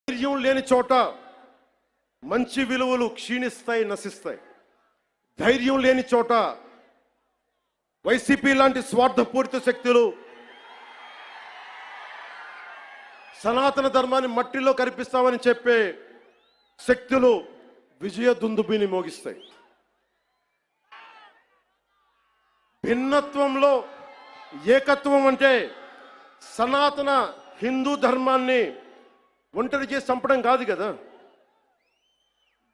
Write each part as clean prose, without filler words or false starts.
ధైర్యం లేని చోట మంచి విలువలు క్షీణిస్తాయి, నశిస్తాయి. ధైర్యం లేని చోట వైసీపీ లాంటి స్వార్థపూరిత శక్తులు సనాతన ధర్మాన్ని మట్టిలో కనిపిస్తామని చెప్పే శక్తులు విజయ దుందుబిని మోగిస్తాయి. భిన్నత్వంలో ఏకత్వం అంటే సనాతన హిందూ ధర్మాన్ని ఒంటరి చేసి చంపడం కాదు కదా.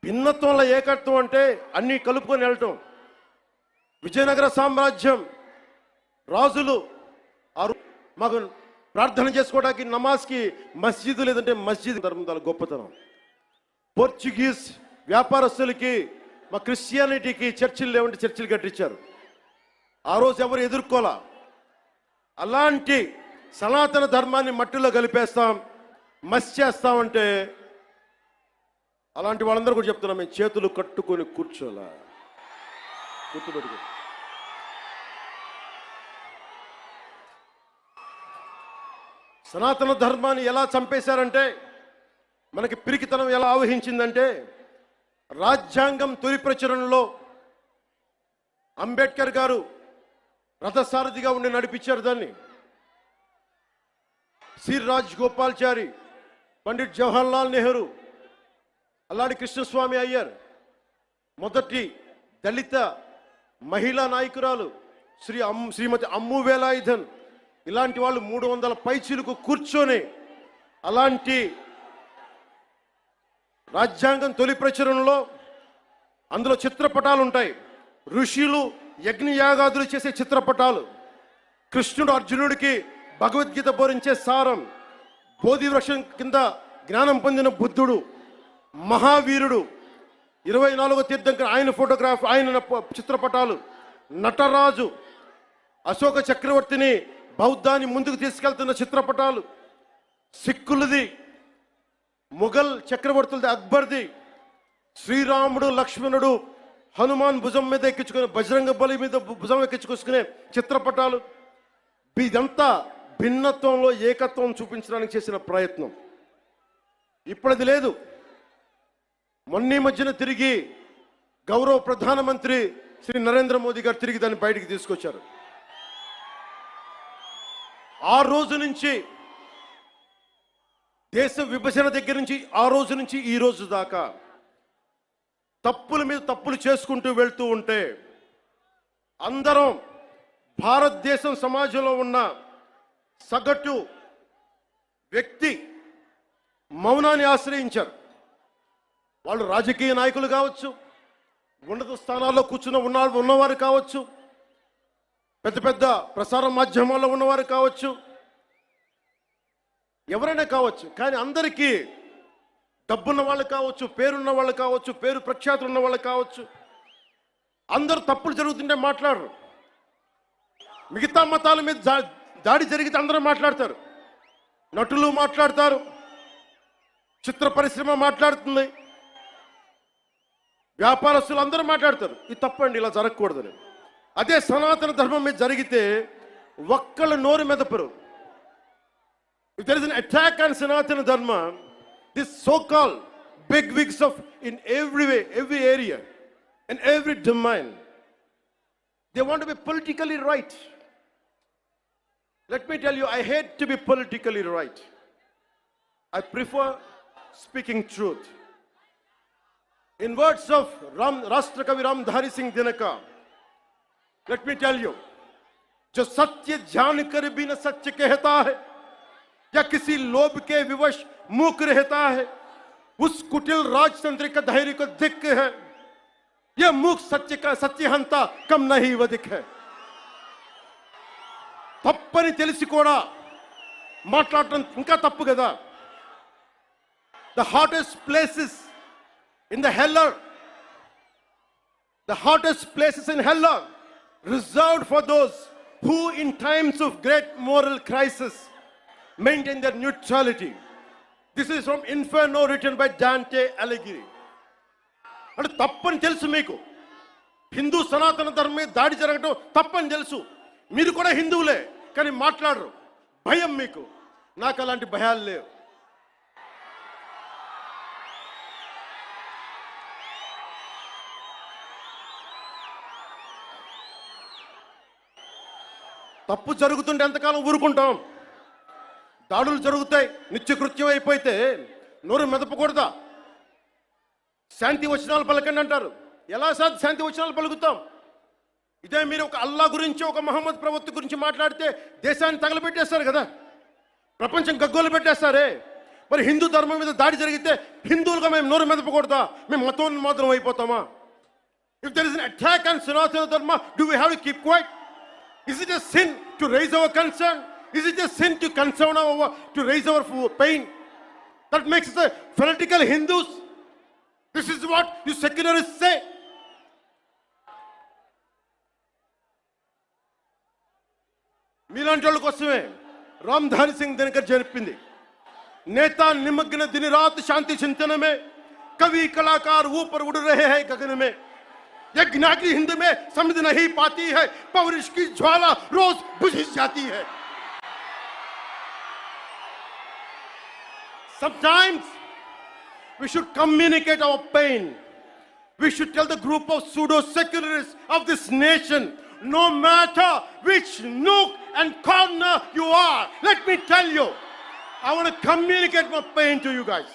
భిన్నత్వంలో ఏకత్వం అంటే అన్నీ కలుపుకొని వెళ్ళటం. విజయనగర సామ్రాజ్యం రాజులు మాకు ప్రార్థన చేసుకోవడానికి నమాజ్కి మస్జిద్ లేదంటే మస్జిద్ ధర్మం చాలా గొప్పతనం. పోర్చుగీస్ వ్యాపారస్తులకి మా క్రిస్టియానిటీకి చర్చిలు లేవంటే చర్చిలు కట్టించారు. ఆ రోజు ఎవరు ఎదుర్కోలా. అలాంటి సనాతన ధర్మాన్ని మట్టిలో కలిపేస్తాం, మస్ చేస్తామంటే అలాంటి వాళ్ళందరూ కూడా చెప్తున్నాం, మేము చేతులు కట్టుకొని కూర్చోలా. గుర్తుపెట్టుకో. సనాతన ధర్మాన్ని ఎలా చంపేశారంటే, మనకి పిరికితనం ఎలా ఆవహించిందంటే, రాజ్యాంగం తొలి ప్రచురణలో అంబేద్కర్ గారు రథసారథిగా ఉండి నడిపించారు దాన్ని. శ్రీ రాజ్ గోపాల్చారి, పండిట్ జవహర్లాల్ నెహ్రూ, అల్లాడి కృష్ణస్వామి అయ్యర్, మొదటి దళిత మహిళా నాయకురాలు శ్రీమతి అమ్ము వేలాయుధన్, ఇలాంటి వాళ్ళు 300 పైచీలకు కూర్చొని అలాంటి రాజ్యాంగం తొలి ప్రచురణలో అందులో చిత్రపటాలు ఉంటాయి. ఋషులు యజ్ఞయాగాదులు చేసే చిత్రపటాలు, కృష్ణుడు అర్జునుడికి భగవద్గీత బోధించే సారం, బోధి వృక్షం కింద జ్ఞానం పొందిన బుద్ధుడు, మహావీరుడు, 24వ తీర్థంకర్ ఆయన ఫోటోగ్రాఫ్, ఆయన చిత్రపటాలు, నటరాజు, అశోక చక్రవర్తిని బౌద్ధాన్ని ముందుకు తీసుకెళ్తున్న చిత్రపటాలు, సిక్కులది, మొఘల్ చక్రవర్తులది, అక్బర్ది, శ్రీరాముడు లక్ష్మణుడు హనుమాన్ భుజం మీద ఎక్కించుకునే, బజరంగ బలి మీద భుజం ఎక్కించుకొసుకునే చిత్రపటాలు. ఇదంతా భిన్నత్వంలో ఏకత్వం చూపించడానికి చేసిన ప్రయత్నం. ఇప్పుడది లేదు. మొన్న మధ్యన తిరిగి గౌరవ ప్రధానమంత్రి శ్రీ నరేంద్ర మోదీ గారు తిరిగి దాన్ని బయటికి తీసుకొచ్చారు. ఆ రోజు నుంచి, దేశ విభజన దగ్గర నుంచి ఆ రోజు నుంచి ఈ రోజు దాకా తప్పుల మీద తప్పులు చేసుకుంటూ వెళ్తూ ఉంటే అందరం భారతదేశం సమాజంలో ఉన్న సగటు వ్యక్తి మౌనాన్ని ఆశ్రయించారు. వాళ్ళు రాజకీయ నాయకులు కావచ్చు, ఉన్నత స్థానాల్లో కూర్చుని ఉన్నవారు కావచ్చు, పెద్ద పెద్ద ప్రసార మాధ్యమాల్లో ఉన్నవారు కావచ్చు, ఎవరైనా కావచ్చు. కానీ అందరికీ డబ్బున్న వాళ్ళు కావచ్చు, పేరున్న వాళ్ళు కావచ్చు, పేరు ప్రఖ్యాతులు ఉన్న వాళ్ళు కావచ్చు, అందరూ తప్పులు జరుగుతుంటే మాట్లాడరు. మిగతా మతాల మీద దాడి జరిగితే అందరూ మాట్లాడతారు. నటులు మాట్లాడతారు, చిత్ర పరిశ్రమ మాట్లాడుతుంది, వ్యాపారస్తులు అందరూ మాట్లాడతారు. ఇది తప్పండి, ఇలా జరగకూడదని. అదే సనాతన ధర్మం మీద జరిగితే ఒక్కళ్ళ నోరు మెదపరు. If there is an attack on Sanatana Dharma, this so-called big wigs of in every way, every area, and every domain, they want to be politically right. Let me tell you, I hate to be politically right. I prefer speaking truth. In words of Rashtrakavi Ramdhari Singh Dinaka, let me tell you, जो सत्य जान कर भी न सत्य कहता है या किसी लोभ के विवश मूक रहता है, उस कुटिल राजतंत्र का धैर्य को धिक्क है. यह मूक सत्य का सत्यहंता कम नहीं वधिक है. తప్పని తెలిసి కూడా మాట్లాడటం ఇంకా తప్పు కదా. The hottest places in the hell are, the hottest places in hell are reserved for those who in times of great moral crisis maintain their neutrality. This is from Inferno written by Dante Alighieri. అంటే తప్పని తెలుసు మీకు, హిందూ సనాతన ధర్మే దాడి జరగడం తప్పని తెలుసు, మీరు కూడా హిందువులే కానీ మాట్లాడరు. భయం మీకు. నాకు అలాంటి భయాలు లేవు. తప్పు జరుగుతుంటే ఎంతకాలం ఊరుకుంటాం? దాడులు జరుగుతాయి, నిత్యకృత్యం అయిపోతే నోరు మెదపకూడదా? శాంతి వచనాలు పలకండి అంటారు. ఎలా శాంతి వచనాలు పలుకుతాం? ఇదే మీరు ఒక అల్లా గురించి, ఒక మహమ్మద్ ప్రవక్త గురించి మాట్లాడితే దేశాన్ని తగలబెట్టేస్తారు కదా, ప్రపంచం గగ్గోలు పెట్టేస్తారే. మరి హిందూ ధర్మం మీద దాడి జరిగితే హిందువులుగా మేము నోరు మెదపకూడదా? మేము మతోన్మాదం అయిపోతామా? If there is an attack on Sanatana Dharma, do we have to keep quiet? Is it a sin to raise our concern? Is it a sin to concern to raise our pain? That makes us fanatical Hindus. This is what you secularists say. మీలాంటి వాళ్ళ కోసమే రామ్ధారి సింగ్ దినకర్ చెప్పింది, नेता निमग्न दिन रात शांति चिंतन में, कवि कलाकार ऊपर उड़ रहे हैं गगन में, एक नागरी हिंद में समझ नहीं पाती है, पौरुष की ज्वाला रोज बुझ जाती है. Sometimes we should communicate our pain. We should tell the group of pseudo secularists of this nation, no matter which nook and corner you are, let me tell you, I want to communicate my pain to you guys.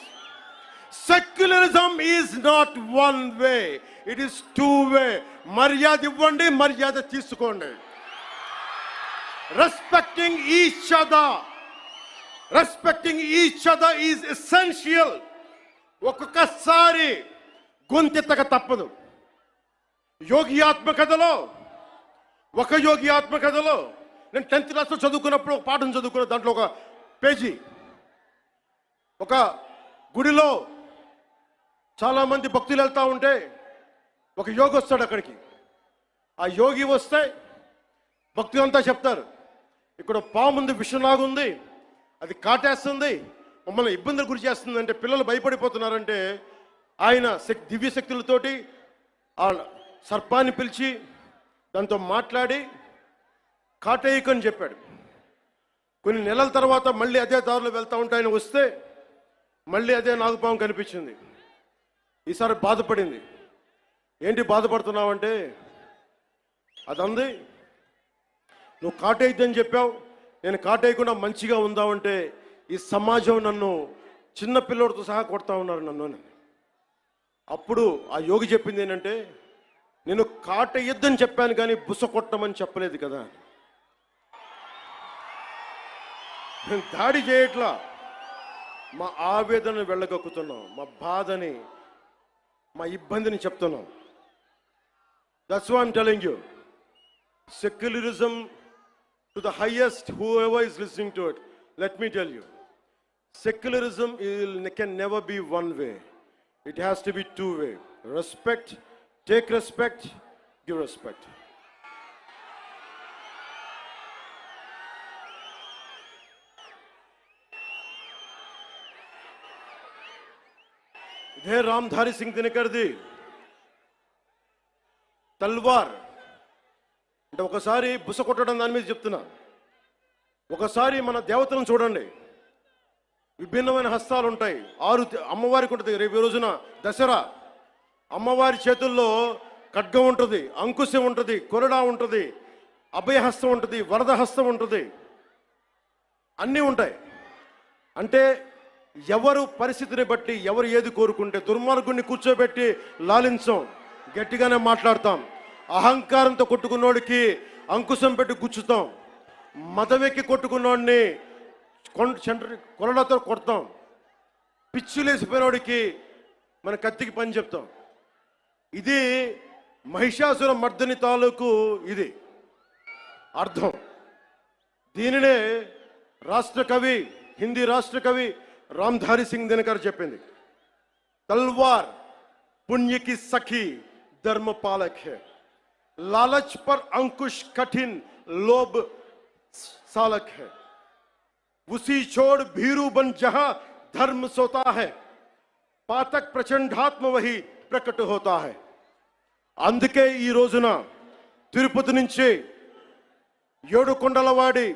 Secularism is not one way, it is two way. Maryada ivvandi, maryada teesukondi. Respecting each other is essential. ఒక్కొక్కసారి గొంతెత్తక తప్పదు. యోగి ఆత్మకథలో నేను 10th క్లాస్లో చదువుకున్నప్పుడు ఒక పాఠం చదువుకున్న, దాంట్లో ఒక పేజీ, ఒక గుడిలో చాలామంది భక్తులు వెళ్తూ ఉంటే ఒక యోగి వస్తాడు అక్కడికి. ఆ యోగి వస్తే భక్తులంతా చెప్తారు, ఇక్కడ పాము ఉంది, విషంలాగుంది, అది కాటేస్తుంది, మమ్మల్ని ఇబ్బందులు గురి చేస్తుంది అంటే, పిల్లలు భయపడిపోతున్నారంటే ఆయన దివ్య శక్తులతోటి ఆ సర్పాన్ని పిలిచి దాంతో మాట్లాడి కాటేయకని చెప్పాడు. కొన్ని నెలల తర్వాత మళ్ళీ అదే దారిలో వెళ్తూ ఉంటే ఆయన వస్తే మళ్ళీ అదే నాగుపాము కనిపించింది. ఈసారి బాధపడింది. ఏంటి బాధపడుతున్నావంటే, అదంది, నువ్వు కాటేయద్దని చెప్పావు, నేను కాటేయకుండా మంచిగా ఉందామంటే ఈ సమాజం నన్ను చిన్న పిల్లోడితో సహా కొడతా ఉన్నారు నన్ను. అప్పుడు ఆ యోగి చెప్పింది ఏంటంటే, నేను కాటేయద్దని చెప్పాను కానీ బుస కొట్టమని చెప్పలేదు కదా. నేను దాడి చేయట్లా, మా ఆవేదనను వెళ్ళగక్కుతున్నాం, మా బాధని, మా ఇబ్బందిని చెప్తున్నాం. That's why I'm telling you, secularism to the highest, whoever is listening to it, let me tell you, secularism can never be one way. It has to be two way. Respect, take respect, give respect. ఇదే రామ్ధారి సింగ్ దినకర్ది తల్వార్ అంటే, ఒకసారి బుస కొట్టడం దాని మీద చెప్తున్నా. ఒకసారి మన దేవతలను చూడండి, విభిన్నమైన హస్తాలు ఉంటాయి. 6 అమ్మవారికి ఉంటుంది. రేపు రోజున దసరా, అమ్మవారి చేతుల్లో ఖడ్గం ఉంటుంది, అంకుశం ఉంటుంది, కొరడా ఉంటుంది, అభయహస్తం ఉంటుంది, వరద హస్తం ఉంటుంది, అన్నీ ఉంటాయి. అంటే ఎవరు పరిస్థితిని బట్టి ఎవరు ఏది కోరుకుంటే, దుర్మార్గుడిని కూర్చోబెట్టి లాలించం, గట్టిగానే మాట్లాడతాం. అహంకారంతో కొట్టుకున్నోడికి అంకుశం పెట్టి గుచ్చుతాం, మతవెక్కి కొట్టుకున్నోడిని కొరడాతో కొడతాం, పిచ్చులేసిపోయినోడికి మన కత్తికి పని చెప్తాం. ఇది మహిషాసుర మర్దని తాలూకు ఇది అర్థం. దీనినే రాష్ట్ర కవి, హిందీ రాష్ట్ర కవి రామ్ధారి సింగ్ దినకర్ చెప్పింది, तलवार पुण्य की सखी धर्म पालक है, लालच पर अंकुश कठिन लोभ सालक है, उसी छोड़ भीरू बन जहां धर्म सोता है, पातक प्रचंडात्म वही प्रकट होता है. అందుకే ఈ రోజున తిరుపతి నుంచి ఏడుకొండలవాడి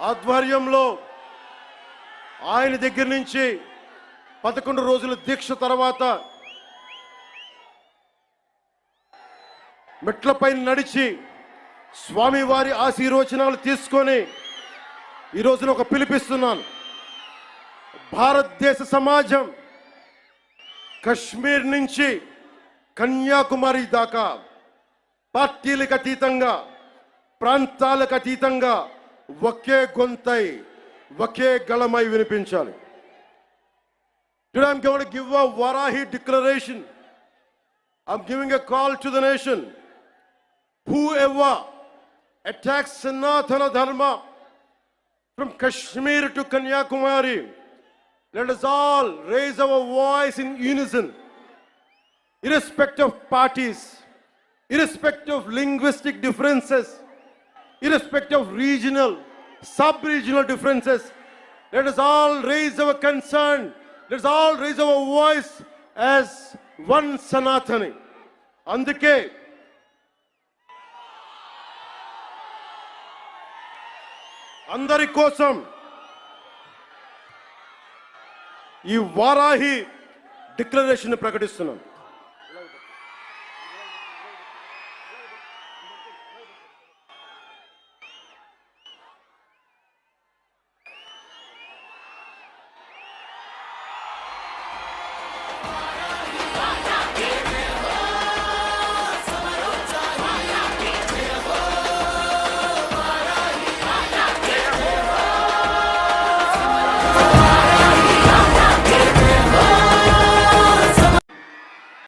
ఆధ్వర్యంలో ఆయన దగ్గర నుంచి 11 రోజుల దీక్ష తర్వాత మెట్లపై నడిచి స్వామివారి ఆశీర్వచనాలు తీసుకొని ఈ రోజున ఒక పిలిపిస్తున్నాను. భారతదేశ సమాజం కశ్మీర్ నుంచి కన్యాకుమారి దాకా పార్టీలకు అతీతంగా, ప్రాంతాలకు అతీతంగా ఒకే గొంతై, ఒకే గళమై వినిపించాలి. Today I'm going to give a Varahi declaration. I'm giving a call to the nation. Whoever attacks Sanatana Dharma from Kashmir to Kanyakumari, let us all raise our voice in unison, irrespective of parties, irrespective of linguistic differences, irrespective of regional, sub-regional differences. Let us all raise our concern. Let us all raise our voice as one Sanatani. Andike అందరి కోసం ఈ Varahi declaration ప్రకటిస్తున్నాను.